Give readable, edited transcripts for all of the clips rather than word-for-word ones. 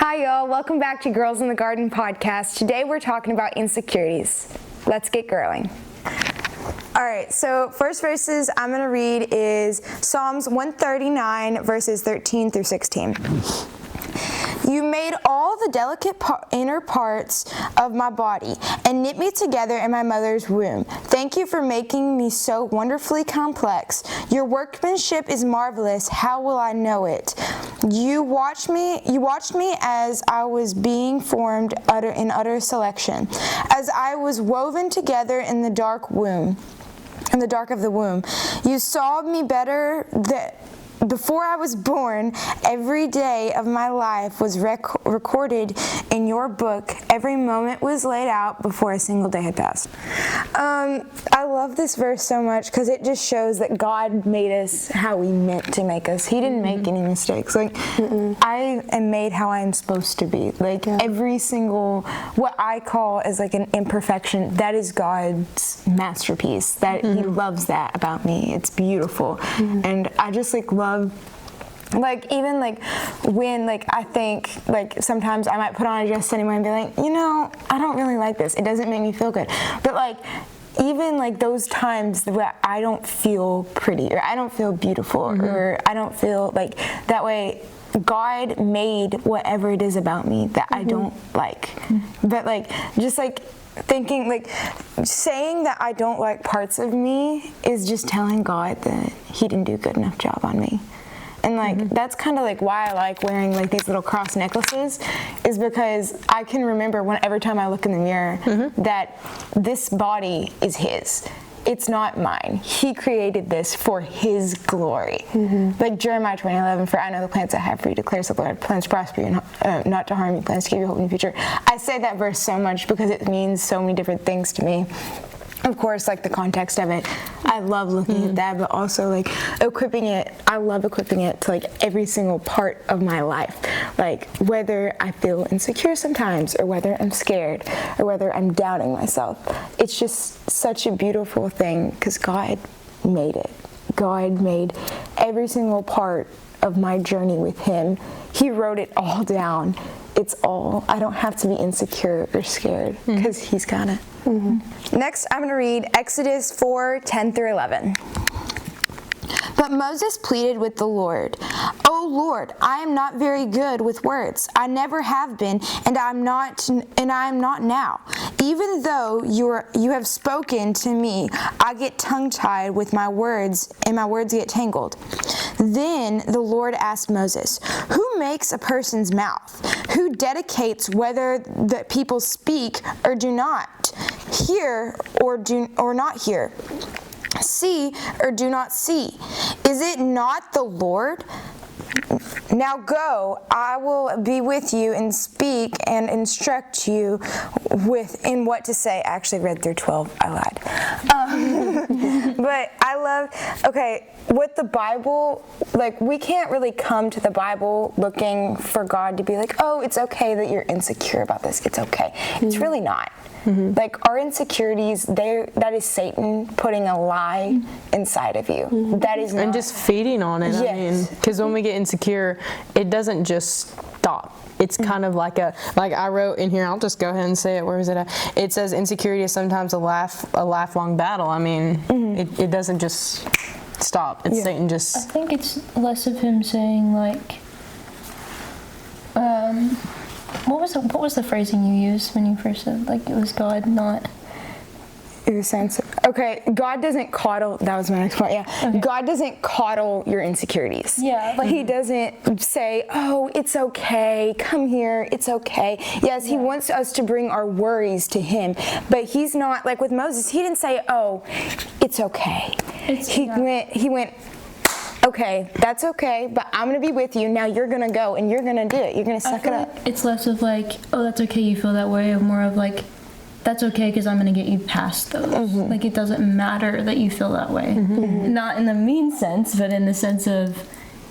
Hi y'all, welcome back to Girls in the Garden podcast. Today we're talking about insecurities. Let's get growing. All right, so first verses I'm going to read is Psalms 139 verses 13 through 16. You made all the delicate inner parts of my body and knit me together in my mother's womb. Thank you for making me so wonderfully complex. Your workmanship is marvelous. How will I know it? You watched me as I was being formed in utter selection, as I was woven together in the dark of the womb. You saw me better before I was born. Every day of my life was recorded in your book. Every moment was laid out before a single day had passed. I love this verse so much because it just shows that God made us how He meant to make us. He didn't make any mistakes. I am made how I am supposed to be. Every single, what I call as an imperfection, that is God's masterpiece. That He loves that about me. It's beautiful. And I just love when I think sometimes I might put on a dress anyway and be like, I don't really like this. It doesn't make me feel good. But even those times where I don't feel pretty or I don't feel beautiful or I don't feel that way, God made whatever it is about me that I don't like. But thinking saying that I don't like parts of me is just telling God that He didn't do a good enough job on me. And that's kind of why I like wearing these little cross necklaces, is because I can remember every time I look in the mirror that this body is His. It's not mine. He created this for His glory. Jeremiah 20:11, for I know the plans I have for you, declares the Lord, plans to prosper you, not to harm you, plans to give you hope in the future. I say that verse so much because it means so many different things to me. Of course, the context of it, I love looking at that, but also equipping it, I love equipping it to every single part of my life. Whether I feel insecure sometimes, or whether I'm scared, or whether I'm doubting myself. It's just such a beautiful thing because God made it. God made every single part of my journey with Him. He wrote it all down. I don't have to be insecure or scared because He's got it. Next, I'm going to read Exodus 4:10 through 11. But Moses pleaded with the Lord, "O Lord, I am not very good with words. I never have been, and I am not now. Even though you have spoken to me, I get tongue-tied with my words, and my words get tangled." Then the Lord asked Moses, "Who makes a person's mouth? Who dedicates whether the people speak or do not, hear or not hear, see or do not see? Is it not the Lord? Now go, I will be with you and speak and instruct you in what to say." I actually read through 12. I lied. But I love, with the Bible, we can't really come to the Bible looking for God to be oh, it's okay that you're insecure about this. It's okay. It's really not. Our insecurities, that is Satan putting a lie inside of you. That is not. And just feeding on it. Yes. Because when we get insecure, it doesn't just stop. It's kind of like I wrote in here, I'll just go ahead and say it. Where is it at? It says insecurity is sometimes a lifelong battle. It doesn't just stop. It's Satan just. I think it's less of him saying what was the phrasing you used when you first said it was God not? It was saying, God doesn't coddle. That was my next point. Yeah, okay. God doesn't coddle your insecurities. Yeah, He doesn't say, "Oh, it's okay. Come here. It's okay." Yes, He wants us to bring our worries to Him, but He's not with Moses. He didn't say, "Oh, it's okay." He went. Okay, that's okay, but I'm going to be with you. Now you're going to go and you're going to do it. You're going to suck it up. It's less of oh, that's okay, you feel that way, or more of that's okay because I'm going to get you past those. It doesn't matter that you feel that way. Not in the mean sense, but in the sense of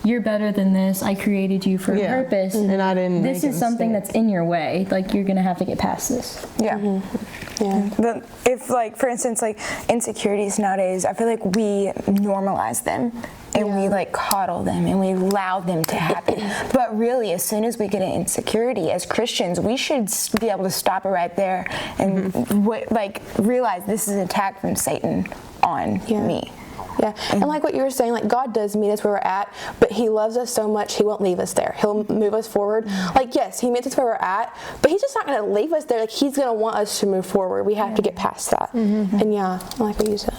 you're better than this. I created you for a purpose. And I didn't This is something that's in your way. You're going to have to get past this. Yeah. Yeah. But if for instance, insecurities nowadays, I feel we normalize them. and we like coddle them and we allow them to happen. But really, as soon as we get an insecurity as Christians, we should be able to stop it right there and like realize this is an attack from Satan on me. Yeah, and like what you were saying, like God does meet us where we're at, but He loves us so much, He won't leave us there. He'll move us forward. Like, yes, He meets us where we're at, but He's just not going to leave us there. Like, He's going to want us to move forward. We have to get past that. And yeah, I like what you said.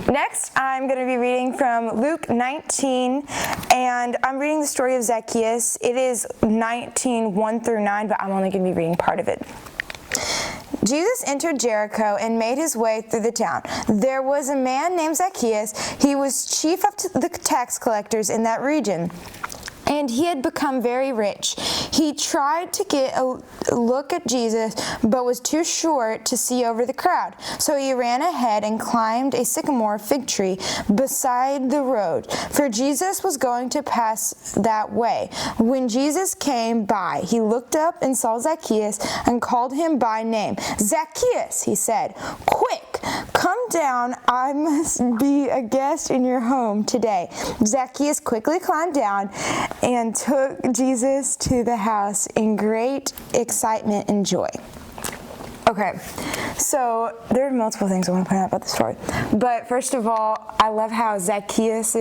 Next, I'm going to be reading from Luke 19, and I'm reading the story of Zacchaeus. It is 19, 1 through 9, but I'm only going to be reading part of it. Jesus entered Jericho and made his way through the town. There was a man named Zacchaeus. He was chief of the tax collectors in that region, and he had become very rich. He tried to get a look at Jesus, but was too short to see over the crowd. So he ran ahead and climbed a sycamore fig tree beside the road, for Jesus was going to pass that way. When Jesus came by, he looked up and saw Zacchaeus and called him by name. "Zacchaeus," he said, "quick, come down. I must be a guest in your home today." Zacchaeus quickly climbed down and took Jesus to the house in great excitement and joy. Okay, so there are multiple things I want to point out about the story. But first of all, I love how Zacchaeus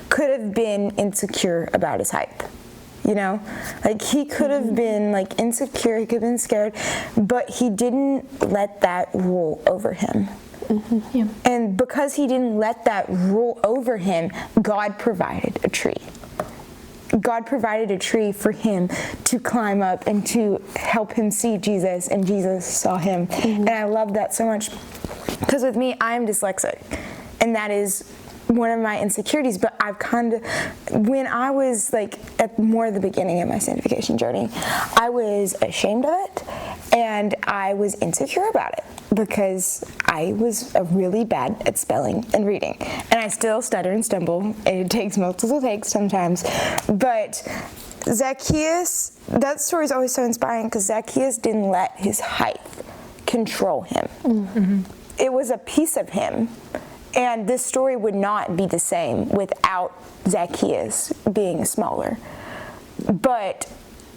could have been insecure about his height. You know, like he could have been like insecure, he could have been scared, but he didn't let that rule over him. Yeah. And because he didn't let that rule over him, God provided a tree. God provided a tree for him to climb up and to help him see Jesus, and Jesus saw him. And I love that so much because with me, I am dyslexic, and that is one of my insecurities. But I've kind of, when I was like at more the beginning of my sanctification journey, I was ashamed of it and I was insecure about it because I was really bad at spelling and reading, and I still stutter and stumble, and it takes multiple takes sometimes. But Zacchaeus, that story is always so inspiring because Zacchaeus didn't let his height control him. It was a piece of him. And this story would not be the same without Zacchaeus being smaller. But,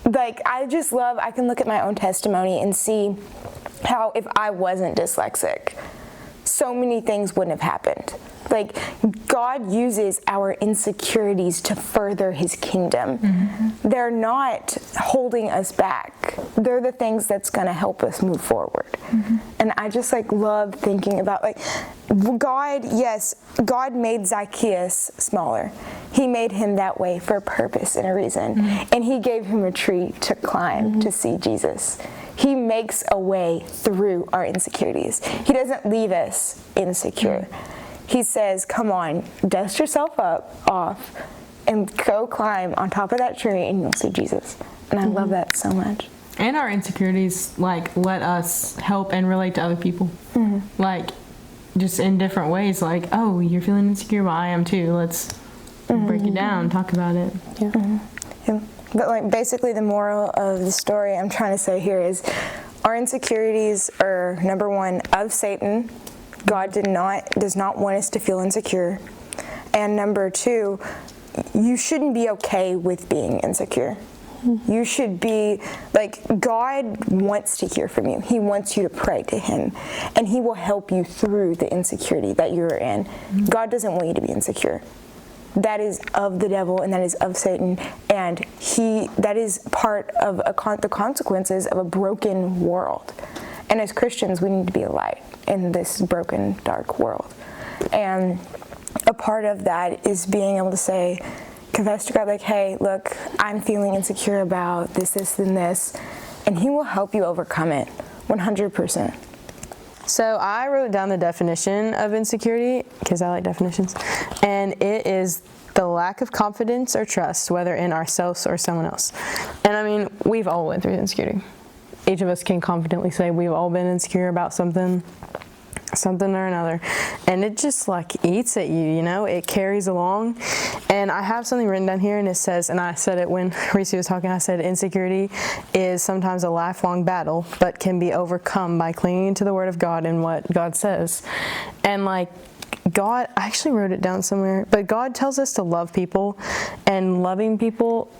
like, I just love, I can look at my own testimony and see how if I wasn't dyslexic, so many things wouldn't have happened. Like, God uses our insecurities to further his kingdom. They're not holding us back. They're the things that's going to help us move forward. And I just like love thinking about like God, yes, God made Zacchaeus smaller. He made him that way for a purpose and a reason. And he gave him a tree to climb to see Jesus. He makes a way through our insecurities. He doesn't leave us insecure. He says, come on, dust yourself off, and go climb on top of that tree and you'll see Jesus. And I love that so much. And our insecurities, like, let us help and relate to other people. Like, just in different ways. Like, oh, you're feeling insecure? Well, I am too. Let's break it down, talk about it. Yeah. But, like, basically the moral of the story I'm trying to say here is our insecurities are, number one, of Satan. God does not want us to feel insecure. And number two, you shouldn't be okay with being insecure. You should be, like, God wants to hear from you. He wants you to pray to him. And he will help you through the insecurity that you're in. God doesn't want you to be insecure. That is of the devil and that is of Satan. And that is part of the consequences of a broken world. And as Christians, we need to be a light in this broken, dark world. And a part of that is being able to say, confess to God, like, hey, look, I'm feeling insecure about this, and this. And he will help you overcome it 100%. So I wrote down the definition of insecurity, because I like definitions, and it is the lack of confidence or trust, whether in ourselves or someone else. And I mean, we've all went through insecurity. Each of us can confidently say we've all been insecure about something or another, and it just like eats at you, you know, it carries along. And I have something written down here, and it says, and I said it when Reese was talking, I said insecurity is sometimes a lifelong battle, but can be overcome by clinging to the Word of God and what God says. And like, God, I actually wrote it down somewhere, but God tells us to love people, and loving people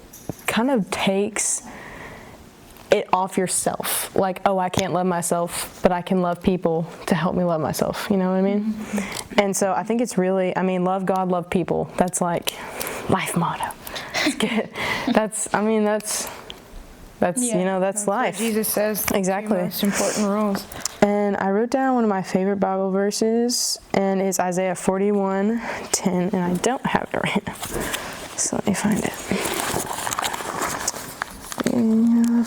kind of takes it off yourself. Like, oh, I can't love myself, but I can love people to help me love myself. You know what I mean? Mm-hmm. And so I think it's really, I mean, love God, love people. That's like life motto. That's good. That's you know, that's life. What Jesus says. Exactly. The most important rules. And I wrote down one of my favorite Bible verses, and it's Isaiah 41:10, and I don't have it right now. So let me find it.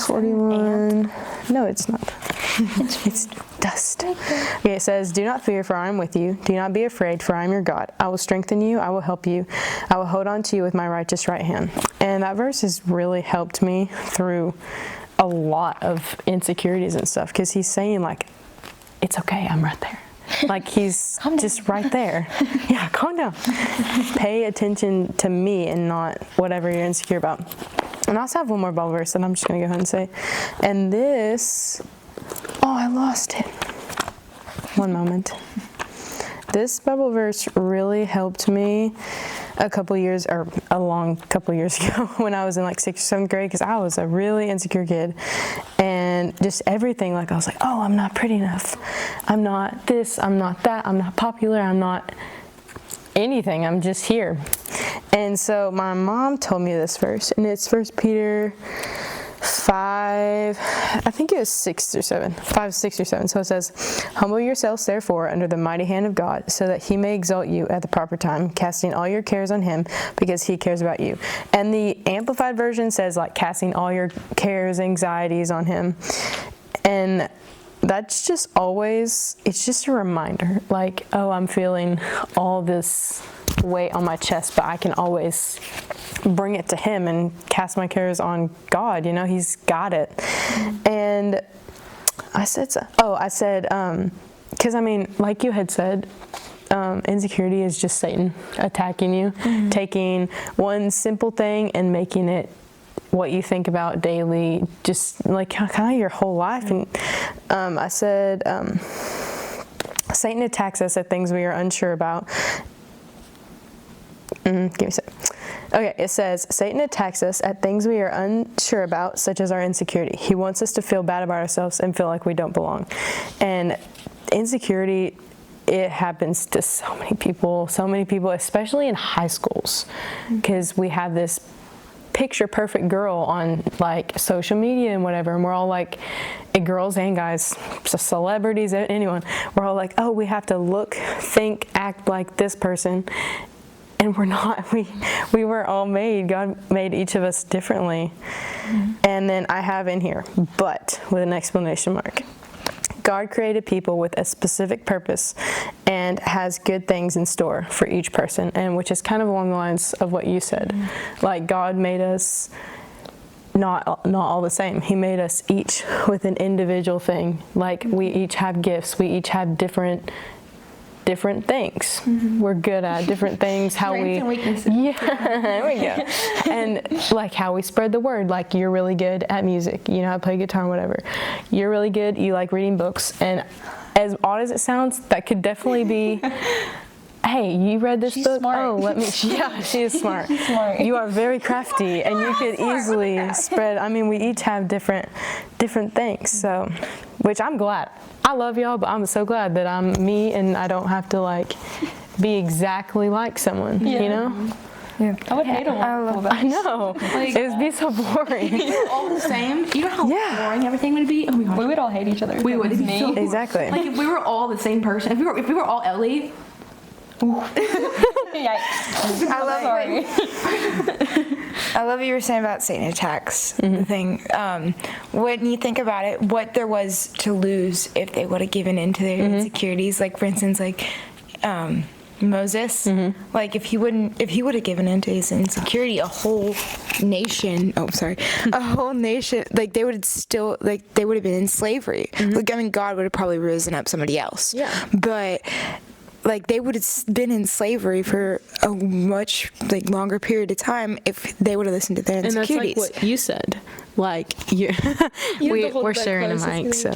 41. No, it's not. It's dust. Okay, it says, "Do not fear, for I am with you. Do not be afraid, for I am your God. I will strengthen you. I will help you. I will hold on to you with my righteous right hand." And that verse has really helped me through a lot of insecurities and stuff, because he's saying, like, it's okay, I'm right there. Like, he's just right there. Yeah, calm down. Pay attention to me and not whatever you're insecure about. And I also have one more Bible verse that I'm just going to go ahead and say. And this, oh, I lost it. One moment. This Bible verse really helped me a long couple years ago when I was in like 6th or 7th grade, because I was a really insecure kid, and just everything, like I was like, oh, I'm not pretty enough, I'm not this, I'm not that, I'm not popular, I'm not anything, I'm just here. And so my mom told me this verse, and it's 1 Peter 5, I think it was 6 or 7. So it says, "Humble yourselves therefore under the mighty hand of God, so that he may exalt you at the proper time, casting all your cares on him, because he cares about you." And the Amplified version says, like, casting all your cares, anxieties on him. And that's just always, it's just a reminder, like, oh, I'm feeling all this weight on my chest, but I can always bring it to him and cast my cares on God. You know, he's got it. Mm-hmm. And I said, because I mean, like you had said, insecurity is just Satan attacking you, mm-hmm. taking one simple thing and making it what you think about daily, just like kind of your whole life. And I said, Satan attacks us at things we are unsure about. Give me a sec. Okay, it says, Satan attacks us at things we are unsure about, such as our insecurity. He wants us to feel bad about ourselves and feel like we don't belong. And insecurity, it happens to so many people, especially in high schools, because we have this picture perfect girl on like social media and whatever, and we're all like, girls and guys, celebrities, anyone, we're all like, oh, we have to look, think, act like this person. And we're not. We were all made. God made each of us differently. Mm-hmm. And then I have in here, but with an exclamation mark. God created people with a specific purpose and has good things in store for each person, and which is kind of along the lines of what you said. Mm-hmm. Like, God made us not all the same. He made us each with an individual thing. Like, we each have gifts. We each have different things. Mm-hmm. We're good at different things. How we, and weaknesses. Yeah, there we go. And like how we spread the word. Like, you're really good at music. You know how to play guitar or whatever. You're really good. You like reading books. And as odd as it sounds, that could definitely be. Hey, you read this book? Smart. Oh, let me. Yeah, she is smart. She's smart. You are very crafty, and you could easily spread. I mean, we each have different things. So, which I'm glad. I love y'all, but I'm so glad that I'm me and I don't have to like be exactly like someone. Yeah. You know? Yeah. I would hate I know. Like, it would be so boring. You're all the same. You know how boring everything would be? Oh my gosh. We would all hate each other. We would. Me. So exactly. Like, if we were all the same person, if we were all Ellie. I love what you were saying about Satan attacks, the thing. When you think about it, what there was to lose if they would have given in to their insecurities, like, for instance, like Moses, like if he would have given in to his insecurity, a whole nation, like they would have been in slavery. Like, I mean, God would have probably risen up somebody else. Yeah. But like, they would have been in slavery for a much like longer period of time if they would have listened to their insecurities. And that's like what you said. like we're sharing a mic, so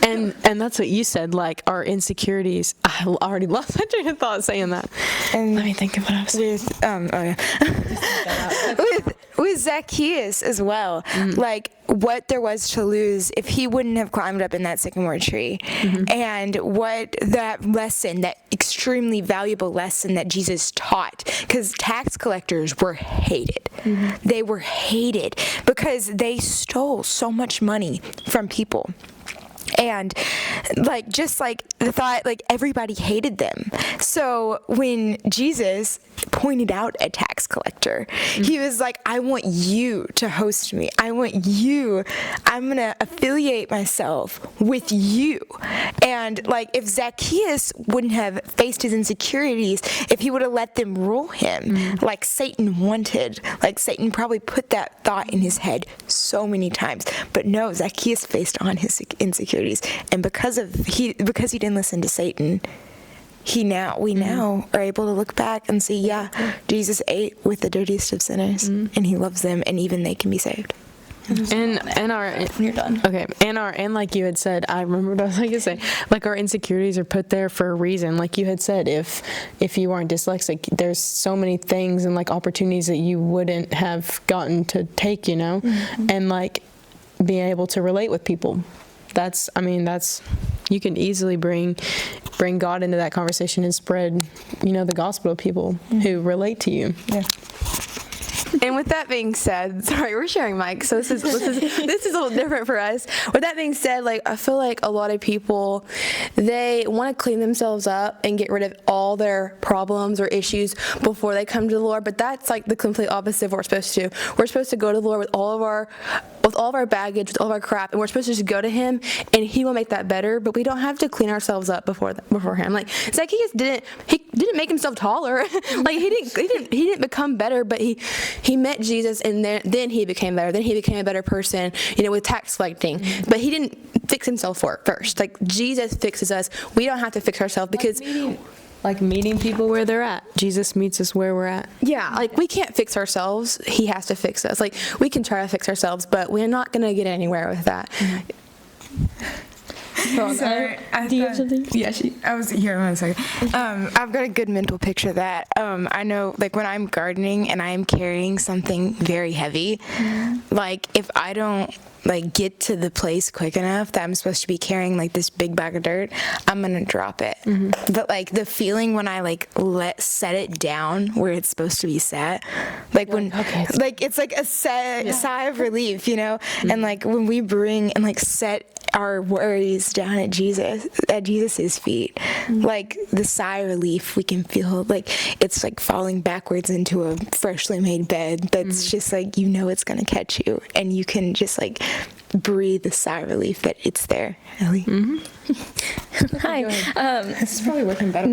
and that's what you said, like our insecurities. I already lost my train of thought saying that. And let me think of what I was saying. with Zacchaeus as well, like what there was to lose if he wouldn't have climbed up in that sycamore tree, and what that lesson, that extremely valuable lesson that Jesus taught, because tax collectors were hated. They were hated because they stole so much money from people. And like, just like the thought, like everybody hated them. So when Jesus pointed out a tax collector, he was like, I want you to host me. I'm going to affiliate myself with you. And like, if Zacchaeus wouldn't have faced his insecurities, if he would have let them rule him like Satan wanted, like Satan probably put that thought in his head so many times. But no, Zacchaeus faced on his insecurities. And because he didn't listen to Satan, we now are able to look back and see, Jesus ate with the dirtiest of sinners, and he loves them, and even they can be saved. And when you're done. Okay. And like you had said, I remember what I was going to say. Like our insecurities are put there for a reason. Like you had said, if you aren't dyslexic, there's so many things and like opportunities that you wouldn't have gotten to take, and like being able to relate with people. That's you can easily bring God into that conversation and spread, the gospel to people who relate to you. Yeah. And with that being said, sorry, we're sharing mics, so this is a little different for us. With that being said, like I feel like a lot of people, they want to clean themselves up and get rid of all their problems or issues before they come to the Lord, but that's like the complete opposite of what we're supposed to do. We're supposed to go to the Lord with all of our baggage, with all of our crap, and we're supposed to just go to him and he will make that better, but we don't have to clean ourselves up before him. Like Zacchaeus didn't make himself taller. Like he didn't become better, but he met Jesus, and then he became better. Then he became a better person, with tax collecting. But he didn't fix himself first. Like Jesus fixes us. We don't have to fix ourselves because meeting people where they're at. Jesus meets us where we're at. Yeah, like we can't fix ourselves. He has to fix us. Like we can try to fix ourselves, but we're not going to get anywhere with that. Sorry, do you have something? Yeah, I was here 1 second. I've got a good mental picture that I know, like when I'm gardening and I'm carrying something very heavy, like if I don't like get to the place quick enough that I'm supposed to be carrying like this big bag of dirt, I'm gonna drop it. But like the feeling when I like set it down where it's supposed to be set, like when it's like a sigh of relief, and like when we bring and like set our worries down at Jesus's feet, like the sigh of relief we can feel, like it's like falling backwards into a freshly made bed that's just like it's gonna catch you, and you can just like breathe the sigh of relief that it's there. Ellie. Hi. This is probably working better.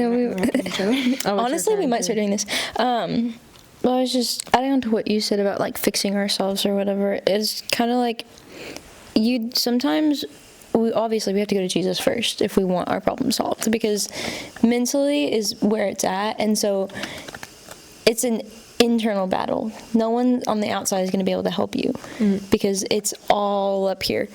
Honestly, we might start doing this. Well, I was just adding on to what you said about like fixing ourselves or whatever. It's kind of like sometimes we have to go to Jesus first if we want our problem solved, because mentally is where it's at, and so it's an internal battle. No one on the outside is going to be able to help you because it's all up here.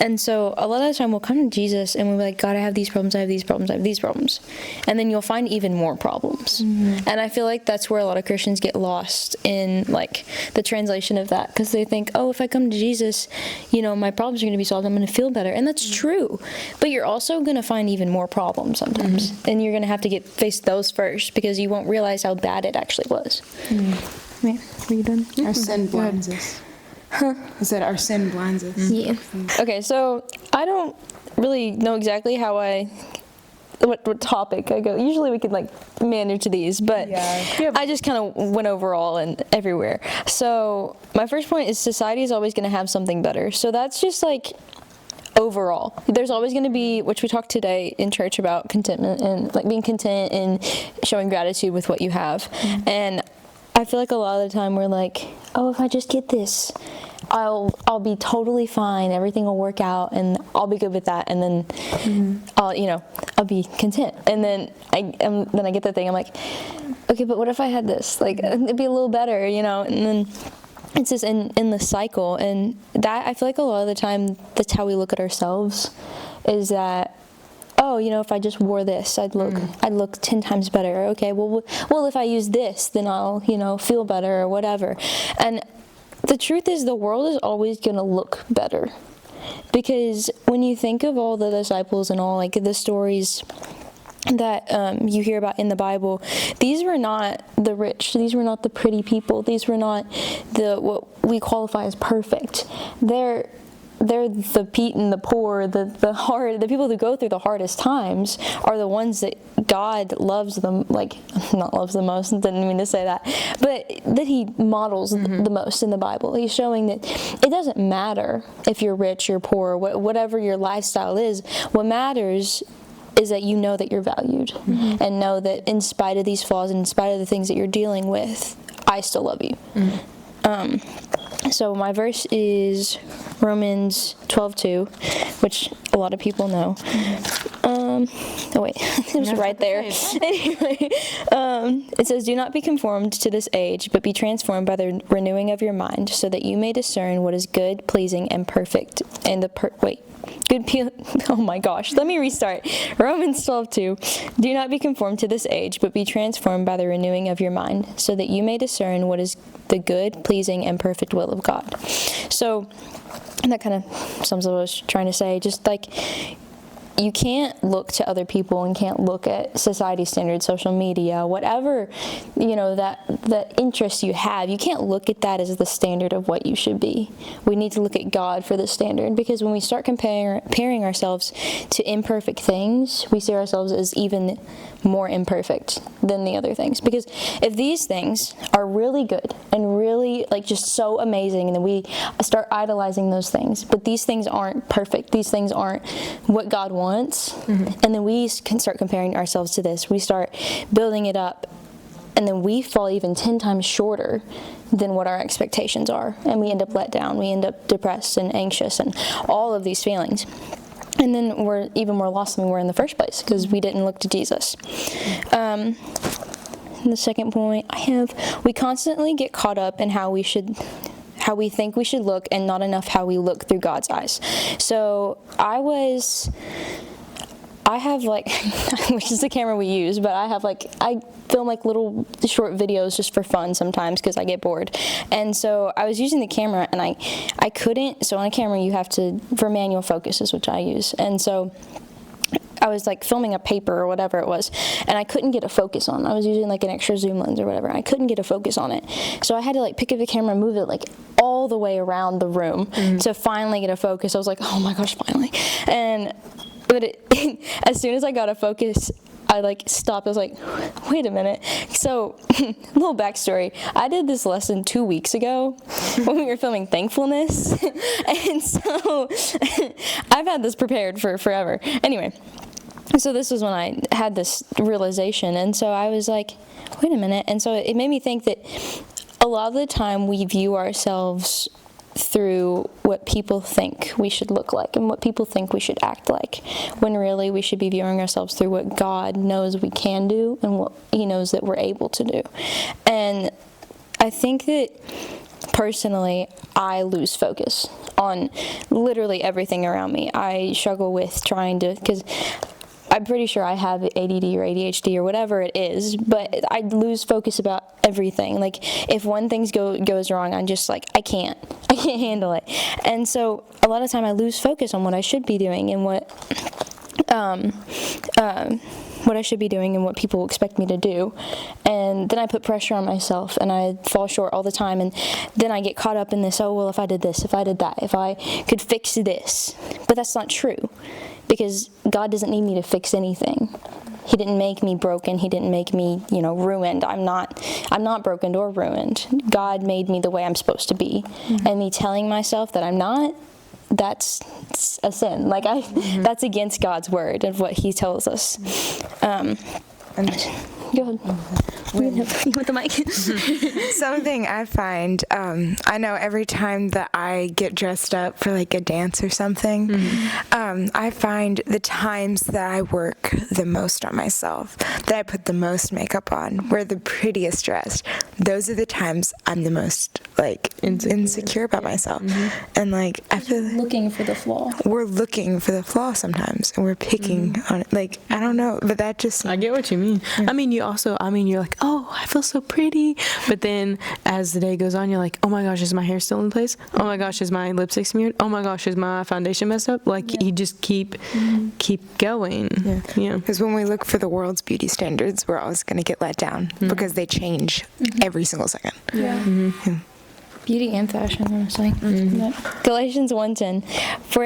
And so a lot of the time we'll come to Jesus and we'll be like, God, I have these problems, I have these problems, I have these problems. And then you'll find even more problems. And I feel like that's where a lot of Christians get lost in like the translation of that, because they think, if I come to Jesus, my problems are going to be solved, I'm going to feel better. And that's true. But you're also going to find even more problems sometimes. And you're going to have to face those first, because you won't realize how bad it actually was. Yeah. Are you done? Our sin blinds us. I said our sin blinds us. Yeah. Okay, so I don't really know exactly how what topic I go. Usually we could like manage to these, but I just kind of went overall and everywhere. So my first point is society is always going to have something better. So that's just like overall. There's always going to be, which we talked today in church about contentment and like being content and showing gratitude with what you have. And I feel like a lot of the time we're like, if I just get this, I'll be totally fine. Everything will work out, and I'll be good with that. And then I'll be content. And then I get that thing. I'm like, okay, but what if I had this? Like, it'd be a little better, And then it's just in the cycle, and that I feel like a lot of the time that's how we look at ourselves, is that, oh, you know, if I just wore this, I'd look 10 times better. Okay, well, if I use this, then I'll, you know, feel better or whatever. And the truth is, the world is always going to look better, because when you think of all the disciples and all, like, the stories that you hear about in the Bible, these were not the rich, these were not the pretty people, these were not what we qualify as perfect. They're the the poor, the hard, the people who go through the hardest times are the ones that God loves them, like, not loves the most, didn't mean to say that, but that he models the most in the Bible. He's showing that it doesn't matter if you're rich or poor, whatever your lifestyle is, what matters is that you know that you're valued, and know that in spite of these flaws and in spite of the things that you're dealing with, I still love you. So my verse is Romans 12:2, which a lot of people know. Oh wait, it was right there. Anyway, it says, "Do not be conformed to this age, but be transformed by the renewing of your mind, so that you may discern what is good, pleasing, and perfect." And oh my gosh, let me restart. Romans 12:2, "Do not be conformed to this age, but be transformed by the renewing of your mind, so that you may discern what is the good, pleasing, and perfect will of God." So that kind of sums up what I was trying to say. Just like, you can't look to other people and can't look at society standards, social media, whatever, you know, that interest you have. You can't look at that as the standard of what you should be. We need to look at God for the standard, because when we start comparing ourselves to imperfect things, we see ourselves as even more imperfect than the other things. Because if these things are really good and really, like, just so amazing, and then we start idolizing those things, but these things aren't perfect, these things aren't what God wants, and then we can start comparing ourselves to this, we start building it up, and then we fall even 10 times shorter than what our expectations are, and we end up let down, we end up depressed and anxious and all of these feelings. And then we're even more lost than we were in the first place, because we didn't look to Jesus. And the second point I have, we constantly get caught up in how we think we should look, and not enough how we look through God's eyes. So I have, like, which is the camera we use, but I film like little short videos just for fun sometimes, because I get bored. And so I was using the camera, and I couldn't, so on a camera you have to, for manual focus is what I use. And so I was like filming a paper or whatever it was, and I couldn't get a focus on. I was using like an extra zoom lens or whatever. I couldn't get a focus on it. So I had to like pick up the camera and move it like all the way around the room to finally get a focus. I was like, oh my gosh, finally. But as soon as I got a focus, I like stopped. I was like, wait a minute. So, little backstory. I did this lesson 2 weeks ago when we were filming Thankfulness. And so I've had this prepared for forever. Anyway, so this was when I had this realization. And so I was like, wait a minute. And so it made me think that a lot of the time we view ourselves through what people think we should look like and what people think we should act like, when really we should be viewing ourselves through what God knows we can do and what he knows that we're able to do. And I think that personally, I lose focus on literally everything around me. I struggle with trying to, because I'm pretty sure I have ADD or ADHD or whatever it is, but I lose focus about everything. Like, if one thing goes wrong, I'm just like, I can't handle it. And so a lot of time I lose focus on what I should be doing and what I should be doing and what people expect me to do. And then I put pressure on myself, and I fall short all the time. And then I get caught up in this, oh, well, if I did this, if I did that, if I could fix this. But that's not true, because God doesn't need me to fix anything. He didn't make me broken. He didn't make me, ruined. I'm not broken or ruined. God made me the way I'm supposed to be. And me telling myself that I'm not, that's a sin. That's against God's word of what he tells us. Go ahead. You want the mic? Something I find, I know every time that I get dressed up for like a dance or something, I find the times that I work the most on myself, that I put the most makeup on, wear the prettiest dressed, those are the times I'm the most like insecure about myself. And like I feel like Looking for the flaw. we're looking for the flaw sometimes, and we're picking on it. Like I don't know, but that just I get what you mean. I mean, you're like, oh, I feel so pretty. But then as the day goes on, you're like, oh my gosh, is my hair still in place? Oh my gosh, is my lipstick smeared? Oh my gosh, is my foundation messed up? Like you just keep going. Yeah. Because when we look for the world's beauty standards, we're always going to get let down because they change every single second. Beauty and fashion, honestly. Galatians 1:10. For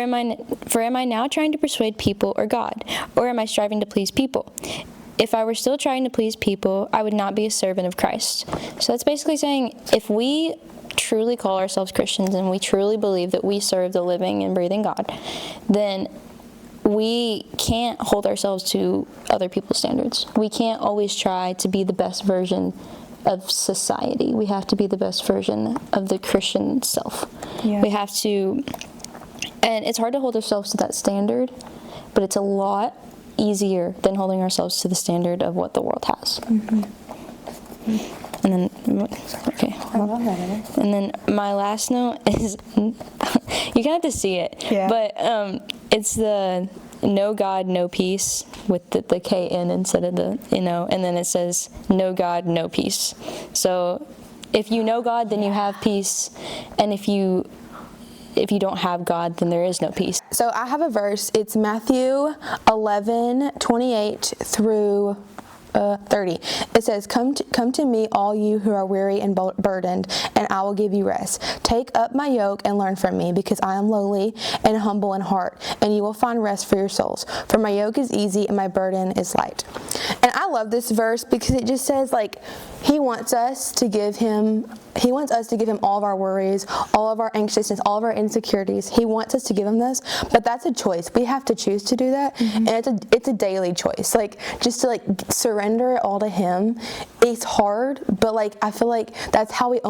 am I now trying to persuade people or God, or am I striving to please people? If I were still trying to please people, I would not be a servant of Christ. So that's basically saying if we truly call ourselves Christians and we truly believe that we serve the living and breathing God, then we can't hold ourselves to other people's standards. We can't always try to be the best version of society. We have to be the best version of the Christian self. We have to, and it's hard to hold ourselves to that standard, but it's a lot easier than holding ourselves to the standard of what the world has. And then, okay. And then my last note is, you kind of have to see it, but it's the no God, no peace, with the KN instead of the, and then it says no God, no peace. So if you know God, then you have peace, and if you don't have God, then there is no peace. So I have a verse. It's Matthew 11:28 through 30. It says, come to me, all you who are weary and burdened, and I will give you rest. Take up my yoke and learn from me, because I am lowly and humble in heart, and you will find rest for your souls. For my yoke is easy and my burden is light. And I love this verse because it just says, like, He wants us to give him all of our worries, all of our anxiousness, all of our insecurities. He wants us to give him this, but that's a choice. We have to choose to do that, and it's a daily choice. Like, just to surrender it all to him. It's hard, but I feel like that's how we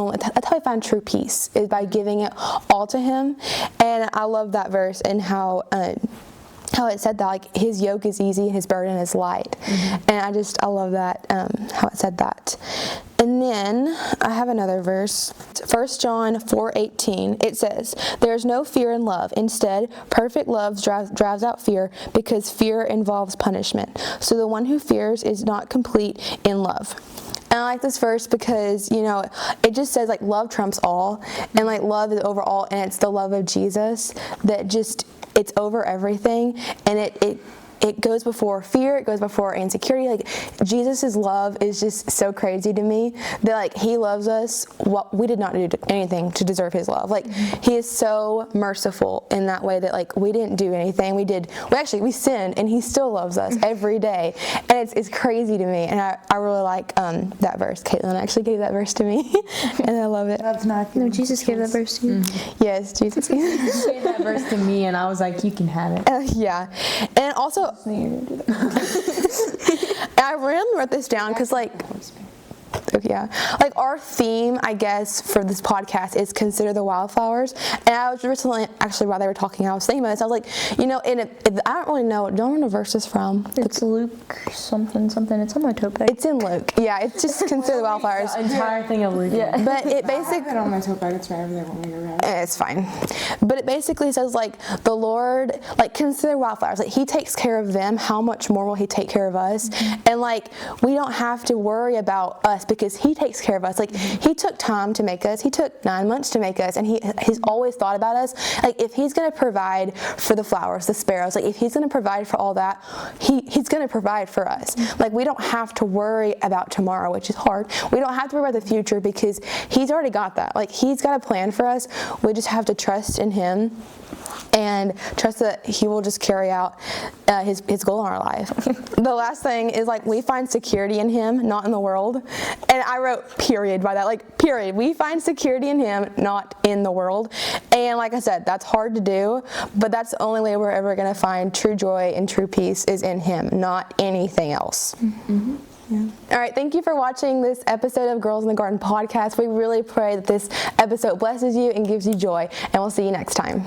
find true peace, is by giving it all to him. And I love that verse and how it said that his yoke is easy and his burden is light. And I love that, how it said that. And then I have another verse, 1 John 4:18. It says, there is no fear in love. Instead, perfect love drives out fear, because fear involves punishment. So the one who fears is not complete in love. And I like this verse because, it just says love trumps all, and love is over all, and it's the love of Jesus that it's over everything, and it goes before fear, it goes before insecurity. Jesus' love is just so crazy to me that he loves us. We did not do anything to deserve his love. He is so merciful in that way that we didn't do anything. We sinned, and he still loves us every day. And it's crazy to me, and I really like that verse. Caitlin actually gave that verse to me, and I love it. That's not No, Jesus gave that verse to you. Yes, Jesus She gave that verse to me, and I was like, you can have it. yeah. And also, I randomly wrote this down because our theme, I guess, for this podcast is consider the wildflowers. And I was recently, actually, while they were talking, I was thinking about this. I was like, I don't really know. Don't know where the verse is from. It's Luke something. It's on my tote bag. It's in Luke. Yeah, it's just consider the wildflowers. The entire thing of Luke. Yeah. But it basically, I have it on my tote bag. It's right over there when we go around. it's fine. But it basically says the Lord, consider wildflowers. He takes care of them. How much more will he take care of us? And we don't have to worry about us, because he takes care of us. He took time to make us. He took 9 months to make us, and he's always thought about us. If he's going to provide for the flowers, the sparrows, if he's going to provide for all that, he's going to provide for us. We don't have to worry about tomorrow, which is hard. We don't have to worry about the future, because he's already got that. He's got a plan for us. We just have to trust in him and trust that he will just carry out his goal in our life. The last thing is we find security in him, not in the world. And I wrote period by that, period. We find security in him, not in the world. And like I said, that's hard to do, but that's the only way we're ever going to find true joy and true peace is in him, not anything else. All right, thank you for watching this episode of Girls in the Garden podcast. We really pray that this episode blesses you and gives you joy, and we'll see you next time.